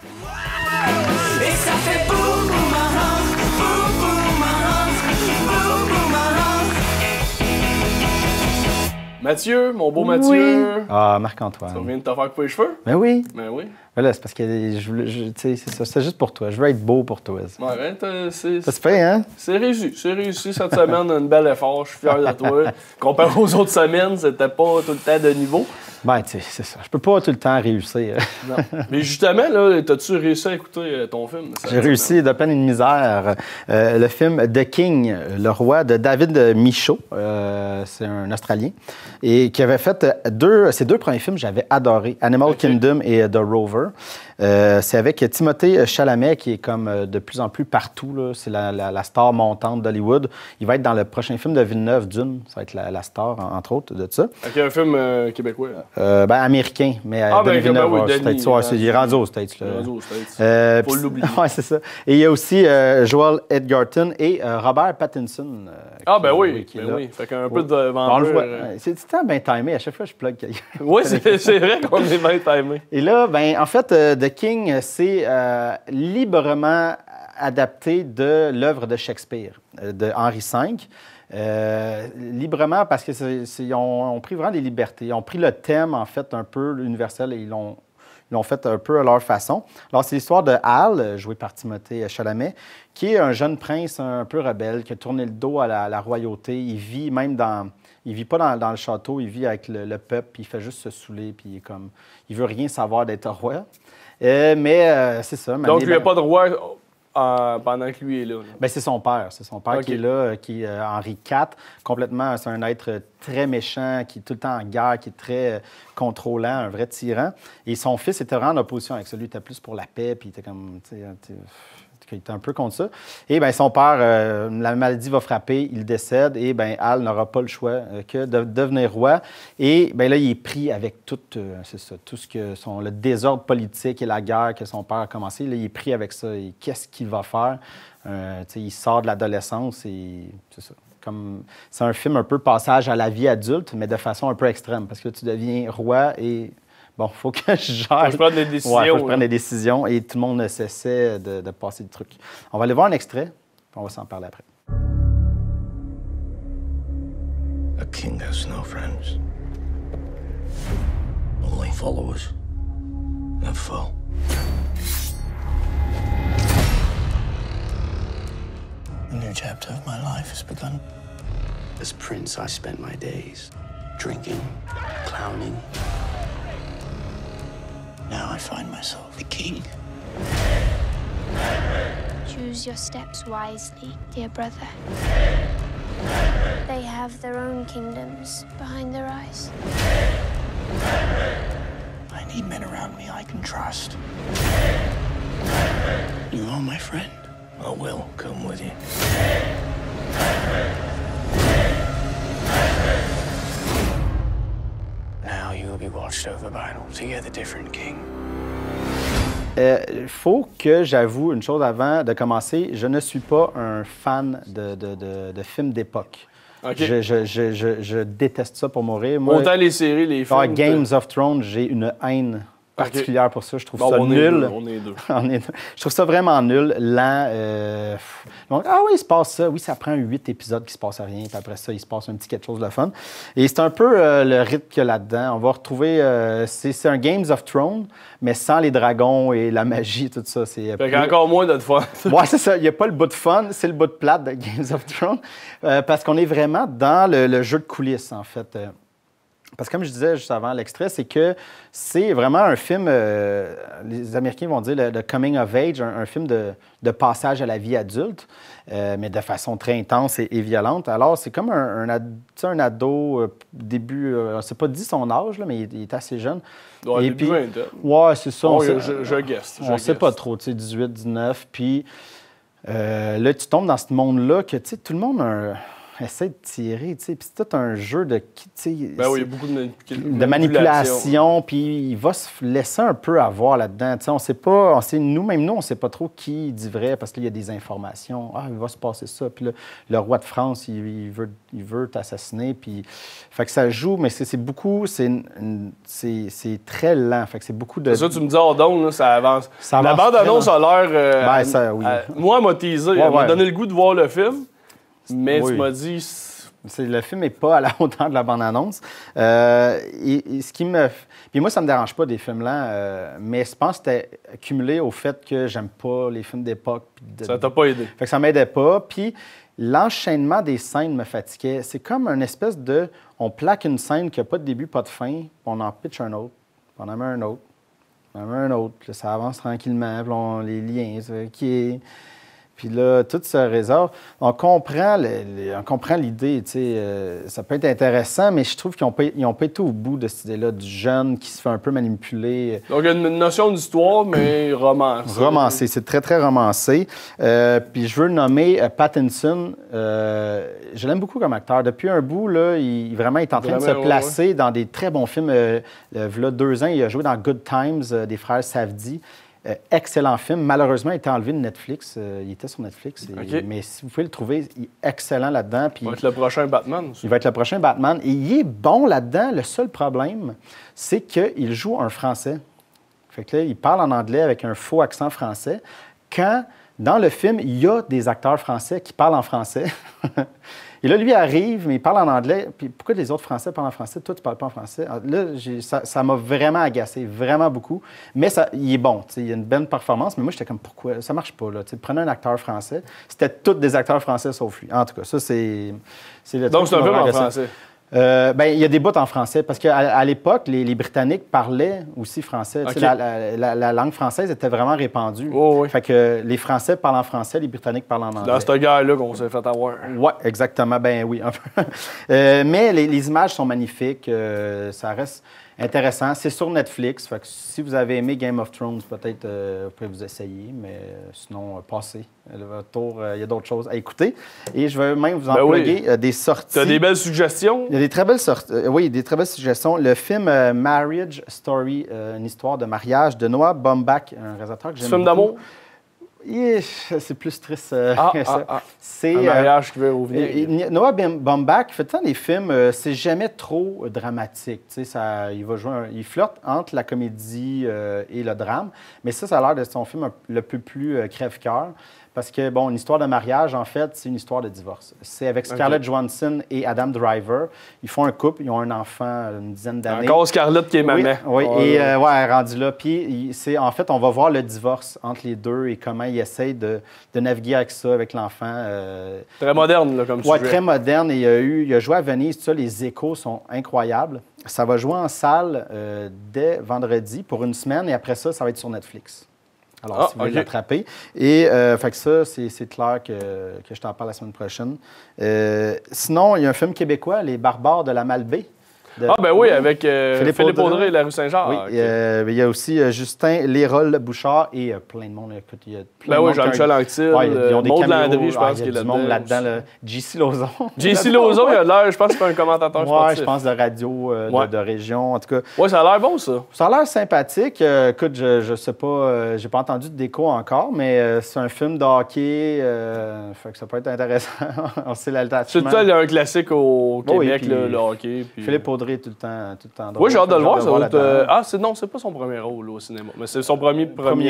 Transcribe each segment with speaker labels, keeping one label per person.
Speaker 1: Et ça fait boum boum boum boum boum.
Speaker 2: Mathieu, mon beau Mathieu.
Speaker 3: Oui. Ah, Marc-Antoine.
Speaker 2: Tu viens de te faire couper les cheveux?
Speaker 3: Ben oui.
Speaker 2: Ben oui.
Speaker 3: Ben là, c'est parce que tu sais, c'est ça. C'est juste pour toi. Je veux être beau pour toi.
Speaker 2: Ouais, c'est
Speaker 3: Ça se fait, hein?
Speaker 2: C'est réussi. C'est réussi cette semaine. Un bel effort. Je suis fier de toi. Comparé aux autres semaines, c'était pas tout le temps de niveau.
Speaker 3: Ben, tu sais, c'est ça. Je peux pas tout le temps réussir.
Speaker 2: Non. Mais justement, là, t'as-tu réussi à écouter ton film?
Speaker 3: J'ai réussi de peine et de misère. Le film The King, le roi, de David Michôd. C'est un Australien. Et qui avait fait ses deux premiers films, j'avais adoré. Animal Kingdom et The Rover. C'est avec Timothée Chalamet, qui est comme de plus en plus partout. Là. C'est la star montante d'Hollywood. Il va être dans le prochain film de Villeneuve, Dune. Ça va être la star, entre autres, de ça.
Speaker 2: OK, un film québécois.
Speaker 3: Ben, américain, mais Denis Villeneuve, il est rendu aux States. Il est rendu aux States.
Speaker 2: Faut l'oublier.
Speaker 3: Oui, c'est ça. Et il y a aussi Joel Edgerton et Robert Pattinson.
Speaker 2: Oui. Fait qu'un peu de vampire.
Speaker 3: C'est tout bien timé. À chaque fois, je plug quelqu'un.
Speaker 2: Oui, c'est vrai qu'on est bien timé.
Speaker 3: Et là, ben, en fait, The King, c'est librement adapté de l'œuvre de Shakespeare, de Henri V. Librement parce qu'ils ont pris vraiment des libertés. Ils ont pris le thème, en fait, un peu universel et ils l'ont fait un peu à leur façon. Alors, c'est l'histoire de Hal, joué par Timothée Chalamet, qui est un jeune prince un peu rebelle, qui a tourné le dos à la royauté. Il vit même il vit pas dans le château, il vit avec le peuple, puis il fait juste se saouler, puis il veut rien savoir d'être roi. Mais c'est ça.
Speaker 2: Donc, il n'y a pas de roi pendant que lui est là.
Speaker 3: Ben, c'est son père. C'est son père qui est là, qui est Henri IV. Complètement, c'est un être très méchant, qui est tout le temps en guerre, qui est très contrôlant, un vrai tyran. Et son fils était vraiment en opposition avec ça. Lui, il était plus pour la paix, puis il était comme... Il était un peu contre ça. Et bien, son père, la maladie va frapper, il décède, et bien, Hal n'aura pas le choix que de devenir roi. Et bien là, il est pris avec tout ce que le désordre politique et la guerre que son père a commencé. Là, il est pris avec ça. Et qu'est-ce qu'il va faire? Il sort de l'adolescence et c'est ça. C'est un film un peu passage à la vie adulte, mais de façon un peu extrême, parce que tu deviens roi et... Bon, il faut que je gère.
Speaker 2: Faut que je prenne des décisions.
Speaker 3: Ouais, faut que je prenne des décisions et tout le monde s'essaie de passer le truc. On va aller voir un extrait, puis on va s'en parler après.
Speaker 4: A king has no friends. Only followers and foe. A new chapter of my life has begun. As prince, I spent my days drinking, clowning. Now I find myself the king.
Speaker 5: Choose your steps wisely, dear brother. They have their own kingdoms behind their eyes.
Speaker 4: I need men around me I can trust. You are my friend. I will come with you. Now you will be watched over by an altogether different king.
Speaker 3: Il faut que j'avoue une chose avant de commencer. Je ne suis pas un fan de films d'époque.
Speaker 2: Okay.
Speaker 3: Je déteste ça pour mourir. Moi,
Speaker 2: autant les séries, les films.
Speaker 3: Games of Thrones, j'ai une haine particulière pour ça. Je trouve ça nul.
Speaker 2: On est deux.
Speaker 3: Je trouve ça vraiment nul, lent. Donc, oui, il se passe ça. Oui, ça prend 8 épisodes qui se passe à rien. Puis après ça, il se passe un petit quelque chose de fun. Et c'est un peu le rythme qu'il y a là-dedans. On va retrouver... c'est un Games of Thrones, mais sans les dragons et la magie, tout ça. Fait
Speaker 2: qu'il y a encore moins de fun.
Speaker 3: Oui, c'est ça. Il n'y a pas le bout de fun, c'est le bout de plate de Games of Thrones. Parce qu'on est vraiment dans le jeu de coulisses, en fait. Parce que comme je disais juste avant l'extrait, c'est que c'est vraiment un film, les Américains vont dire le coming of age, un film de passage à la vie adulte, mais de façon très intense et violente. Alors, c'est comme un ado, début, c'est pas dit son âge, là, mais il est assez jeune.
Speaker 2: Ouais, début vingtaine.
Speaker 3: Ouais, c'est ça.
Speaker 2: Je guesse.
Speaker 3: On sait pas trop, 18, 19, puis là, tu tombes dans ce monde-là que, tout le monde a essaie de tirer, tu sais. Puis c'est tout un jeu de... tu sais,
Speaker 2: Ben oui, il y a beaucoup
Speaker 3: de manipulation, puis il va se laisser un peu avoir là-dedans. Tu sais, on sait pas, même nous, on sait pas trop qui dit vrai, parce qu'il y a des informations. Ah, il va se passer ça. Puis là, le roi de France, il veut t'assassiner. Puis, fait que ça joue, mais c'est beaucoup, c'est très lent. Fait que c'est beaucoup de...
Speaker 2: C'est ça, tu me dis, oh donc, là, ça avance.
Speaker 3: Ça
Speaker 2: La
Speaker 3: avance
Speaker 2: bande-annonce a l'air...
Speaker 3: Ben, ça, oui.
Speaker 2: Moi, elle m'a teasé. Elle m'a donné le goût de voir le film, mais
Speaker 3: Oui.
Speaker 2: tu m'as dit...
Speaker 3: Le film n'est pas à la hauteur de la bande-annonce. Et ce qui me... Puis moi, ça ne me dérange pas des films lents, mais je pense que c'était cumulé au fait que j'aime pas les films d'époque.
Speaker 2: Ça t'a pas aidé.
Speaker 3: Fait que ça m'aidait pas. Puis l'enchaînement des scènes me fatiguait. C'est comme une espèce de... On plaque une scène qui n'a pas de début, pas de fin, puis on en pitch un autre, puis on en met un autre, puis on en met un autre. Puis là, ça avance tranquillement, puis on, les liens, qui est... Puis là, tout se résorbe. On comprend l'idée, tu sais. Ça peut être intéressant, mais je trouve qu'ils n'ont pas été au bout de cette idée-là du jeune qui se fait un peu manipuler.
Speaker 2: Donc, il y a une notion d'histoire, mais romancée.
Speaker 3: Romancé, c'est très, très romancé. Puis je veux nommer Pattinson. Je l'aime beaucoup comme acteur. Depuis un bout, là, il est en train de se placer dans des très bons films. V'là 2 ans, il a joué dans Good Times des frères Safdie. Excellent film. Malheureusement, il a été enlevé de Netflix. Il était sur Netflix. Mais si vous pouvez le trouver, il est excellent là-dedans. Puis
Speaker 2: Il va être le prochain Batman.
Speaker 3: il va être le prochain Batman. Et il est bon là-dedans. Le seul problème, c'est qu'il joue un Français. Fait que là, il parle en anglais avec un faux accent français. Quand, dans le film, il y a des acteurs français qui parlent en français. Et là, lui arrive, mais il parle en anglais. Puis pourquoi les autres Français parlent en français? Toi, tu ne parles pas en français. Là, ça m'a vraiment agacé, vraiment beaucoup. Mais il est bon. Il y a une belle performance. Mais moi, j'étais comme, pourquoi? Ça ne marche pas. Là. Prenez un acteur français. C'était tous des acteurs français sauf lui. En tout cas, ça, c'est le
Speaker 2: Donc,
Speaker 3: truc
Speaker 2: c'est un
Speaker 3: qui
Speaker 2: film
Speaker 3: m'a
Speaker 2: en
Speaker 3: agacé.
Speaker 2: français.
Speaker 3: Il y a des bouts en français parce qu'à l'époque, les Britanniques parlaient aussi français.
Speaker 2: OK.
Speaker 3: La langue française était vraiment répandue.
Speaker 2: Oh, oui.
Speaker 3: Fait que les Français parlent en français, les Britanniques parlent en anglais.
Speaker 2: Dans cette guerre-là qu'on s'est fait avoir.
Speaker 3: Oui, exactement. Ben oui, un peu. Mais les images sont magnifiques. Ça reste intéressant. C'est sur Netflix. Fait que si vous avez aimé Game of Thrones, peut-être vous pouvez vous essayer. Mais sinon, passez. Votre tour, il y a d'autres choses à écouter. Et je vais même vous en plugger des sorties.
Speaker 2: Tu as des belles suggestions?
Speaker 3: Il y a des très belles sorties. Oui, des très belles suggestions. Le film Marriage Story, une histoire de mariage de Noah Baumbach, un réalisateur que j'aime beaucoup.
Speaker 2: Film d'amour?
Speaker 3: C'est plus triste que ça.
Speaker 2: C'est un mariage qui veut revenir.
Speaker 3: Noah Baumbach fait tant des films, c'est jamais trop dramatique. Tu sais, il flotte entre la comédie et le drame, mais ça a l'air de son film le peu plus crève-cœur. Parce que, bon, une histoire de mariage, en fait, c'est une histoire de divorce. C'est avec Scarlett Johansson et Adam Driver. Ils font un couple, ils ont un enfant une dizaine d'années.
Speaker 2: Encore Scarlett qui est maman.
Speaker 3: Oui, et elle est rendue là. Puis, en fait, on va voir le divorce entre les deux et comment ils essayent de naviguer avec ça, avec l'enfant.
Speaker 2: Très moderne, là, comme sujet.
Speaker 3: Oui, très moderne. Et il a joué à Venise. Tout ça, les échos sont incroyables. Ça va jouer en salle dès vendredi pour une semaine. Et après ça, ça va être sur Netflix. Alors, si vous voulez l'attraper. Et fait que ça, c'est clair que je t'en parle la semaine prochaine. Sinon, il y a un film québécois, Les Barbares de la Malbaie.
Speaker 2: Avec Philippe Audrey et la rue Saint-Jean.
Speaker 3: Oui, il y a aussi Justin Lérol-Bouchard et plein de monde. Écoute, il y a plein de monde.
Speaker 2: Jean-Michel Anctil, Maud Landry, je pense qu'il est là-dedans.
Speaker 3: Il y a du monde là-dedans. JC Lauzon.
Speaker 2: JC Lauzon, il a l'air, je pense que c'est un commentateur sportif.
Speaker 3: Oui, je pense de radio, de région, en tout cas.
Speaker 2: Oui, ça a l'air bon, ça.
Speaker 3: Ça a l'air sympathique. Écoute, je sais pas, j'ai pas entendu de déco encore, mais c'est un film de hockey, fait que ça peut être intéressant. On sait l'altachement.
Speaker 2: C'est tout, il y a un classique au Québec,
Speaker 3: puis
Speaker 2: le hockey. Puis...
Speaker 3: Philippe Audrey tout le temps drôle.
Speaker 2: Oui, j'ai hâte de le voir. Non, c'est pas son premier rôle là, au cinéma, mais c'est son premier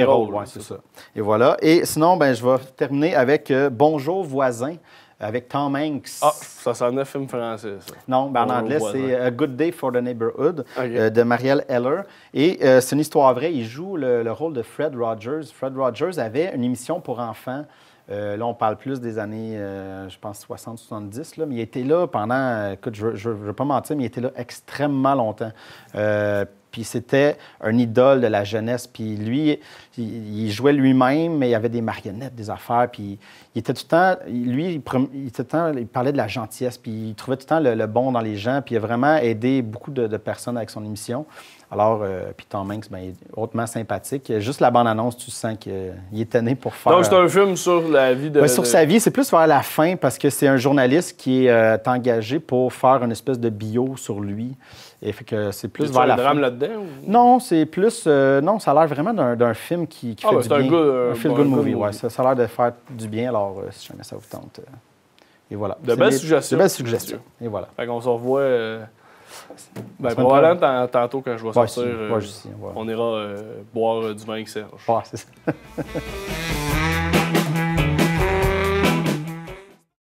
Speaker 2: rôle.
Speaker 3: Oui, c'est ça. Et voilà. Et sinon, je vais terminer avec Bonjour voisin, avec Tom Hanks.
Speaker 2: Ah, ça s'en est film français, ça.
Speaker 3: Non, en anglais, c'est A Good Day for the Neighborhood de Marielle Heller. Et c'est une histoire vraie. Il joue le rôle de Fred Rogers. Fred Rogers avait une émission pour enfants. Là, on parle plus des années, je pense, 60-70, mais il était là pendant, écoute, je ne veux pas mentir, mais il était là extrêmement longtemps. Puis c'était un idole de la jeunesse. Puis lui, il jouait lui-même, mais il y avait des marionnettes, des affaires. Puis il était tout le temps, lui, il parlait de la gentillesse. Puis il trouvait tout le temps le bon dans les gens. Puis il a vraiment aidé beaucoup de personnes avec son émission. Alors, puis Tom Hanks, ben, il est hautement sympathique. Juste la bande-annonce, tu sens qu'il est né pour faire...
Speaker 2: Donc, c'est un film sur la vie de...
Speaker 3: Ouais, sur sa vie, c'est plus vers la fin parce que c'est un journaliste qui est engagé pour faire une espèce de bio sur lui. Et fait que c'est plus vers la fin.
Speaker 2: drame là-dedans? Ou...
Speaker 3: Non, c'est plus... non, ça a l'air vraiment d'un film qui fait du bien. Un feel-good movie, ouais. Ça a l'air de faire du bien, alors si jamais ça vous tente. Et voilà.
Speaker 2: De belles suggestions.
Speaker 3: De belles suggestions. Et voilà.
Speaker 2: Fait qu'on se revoit... probablement tantôt quand je vais sortir,
Speaker 3: ouais,
Speaker 2: on ira boire du vin avec Serge.
Speaker 3: Ouais, c'est ça.